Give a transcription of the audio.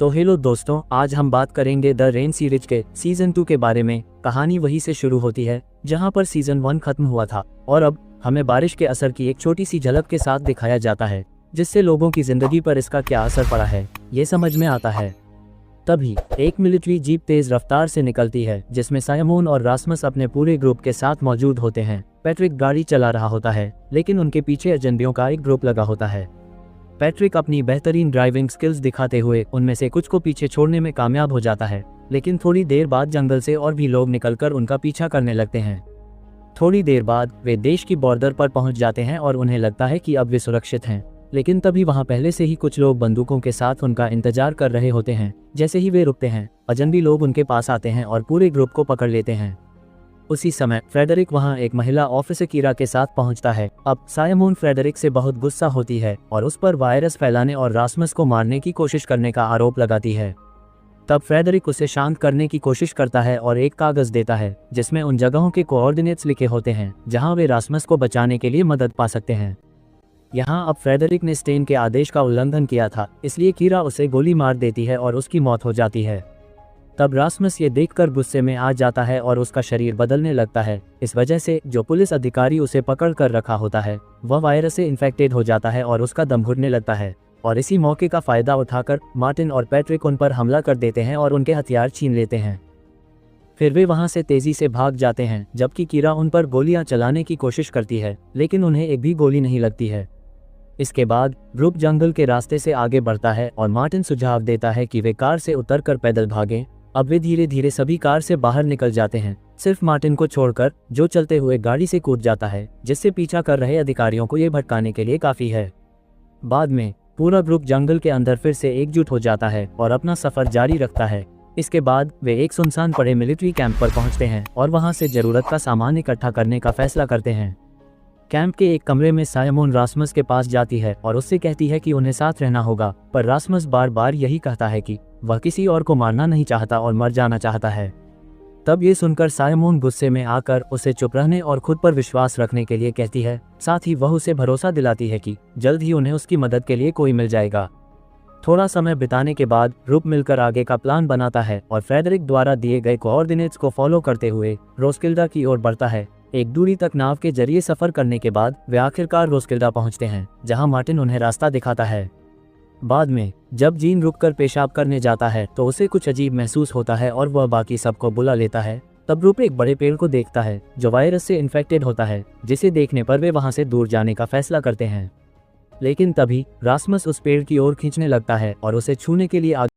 तो हेलो दोस्तों, आज हम बात करेंगे द रेन सीरीज के सीजन 2 के बारे में। कहानी वहीं से शुरू होती है जहां पर सीजन 1 खत्म हुआ था और अब हमें बारिश के असर की एक छोटी सी झलक के साथ दिखाया जाता है, जिससे लोगों की जिंदगी पर इसका क्या असर पड़ा है ये समझ में आता है। तभी एक मिलिट्री जीप तेज रफ्तार से निकलती है जिसमें साइमोन और रासमस अपने पूरे ग्रुप के साथ मौजूद होते हैं। पैट्रिक गाड़ी चला रहा होता है लेकिन उनके पीछे अजनबियों का एक ग्रुप लगा होता है। पैट्रिक अपनी बेहतरीन ड्राइविंग स्किल्स दिखाते हुए उनमें से कुछ को पीछे छोड़ने में कामयाब हो जाता है, लेकिन थोड़ी देर बाद जंगल से और भी लोग निकलकर उनका पीछा करने लगते हैं। थोड़ी देर बाद वे देश की बॉर्डर पर पहुंच जाते हैं और उन्हें लगता है कि अब वे सुरक्षित हैं, लेकिन तभी वहां पहले से ही कुछ लोग बंदूकों के साथ उनका इंतजार कर रहे होते हैं। जैसे ही वे रुकते हैं, अजनबी लोग उनके पास आते हैं और पूरे ग्रुप को पकड़ लेते हैं। उसी समय फ्रेडरिक वहां एक महिला ऑफिसर कीरा के साथ पहुंचता है। अब साइमोन फ्रेडरिक से बहुत गुस्सा होती है और उस पर वायरस फैलाने और रासमस को मारने की कोशिश करने का आरोप लगाती है। तब फ्रेडरिक उसे शांत करने की कोशिश करता है और एक कागज देता है जिसमें उन जगहों के कोऑर्डिनेट्स लिखे होते हैं जहां वे रासमस को बचाने के लिए मदद पा सकते हैं। यहाँ अब फ्रेडरिक ने स्टेन के आदेश का उल्लंघन किया था, इसलिए कीरा उसे गोली मार देती है और उसकी मौत हो जाती है। तब रासमस ये देखकर गुस्से में आ जाता है और उसका शरीर बदलने लगता है। इस वजह से जो पुलिस अधिकारी उसे पकड़ कर रखा होता है वह वायरस से इन्फेक्टेड हो जाता है और उसका दम घुटने लगता है। और इसी मौके का फायदा उठाकर मार्टिन और पैट्रिक उन पर हमला कर देते हैं और उनके हथियार छीन लेते हैं। फिर वे वहां से तेजी से भाग जाते हैं, जबकि कीरा उन पर गोलियां चलाने की कोशिश करती है, लेकिन उन्हें एक भी गोली नहीं लगती है। इसके बाद ग्रुप जंगल के रास्ते से आगे बढ़ता है और मार्टिन सुझाव देता है कि वे कार से उतरकर पैदल भागें। अब वे धीरे धीरे सभी कार से बाहर निकल जाते हैं, सिर्फ मार्टिन को छोड़कर, जो चलते हुए गाड़ी से कूद जाता है, जिससे पीछा कर रहे अधिकारियों को ये भटकाने के लिए काफी है। बाद में पूरा ग्रुप जंगल के अंदर फिर से एकजुट हो जाता है और अपना सफर जारी रखता है। इसके बाद वे एक सुनसान पड़े मिलिट्री कैंप पर पहुंचते हैं और वहां से जरूरत का सामान इकट्ठा करने का फैसला करते हैं। कैंप के एक कमरे में साइमोन रासमस के पास जाती है और उससे कहती है कि उन्हें साथ रहना होगा, पर रासमस बार बार यही कहता है कि वह किसी और को मारना नहीं चाहता और मर जाना चाहता है। तब ये सुनकर साइमोन गुस्से में आकर उसे चुप रहने और खुद पर विश्वास रखने के लिए कहती है। साथ ही वह उसे भरोसा दिलाती है कि जल्द ही उन्हें उसकी मदद के लिए कोई मिल जाएगा। थोड़ा समय बिताने के बाद ग्रुप मिलकर आगे का प्लान बनाता है और फ्रेडरिक द्वारा दिए गए कोऑर्डिनेट्स को फॉलो करते हुए रोस्किल्डा की ओर बढ़ता है। एक दूरी तक नाव के जरिए सफर करने के बाद वे आखिरकार रोस्किल्डा पहुंचते हैं, जहां मार्टिन उन्हें रास्ता दिखाता है। बाद में जब जीन रुककर पेशाब करने जाता है तो उसे कुछ अजीब महसूस होता है और वह बाकी सबको बुला लेता है। तब ग्रुप एक बड़े पेड़ को देखता है जो वायरस से इन्फेक्टेड होता है, जिसे देखने पर वे वहां से दूर जाने का फैसला करते हैं। लेकिन तभी रासमस उस पेड़ की ओर खींचने लगता है और उसे छूने के लिए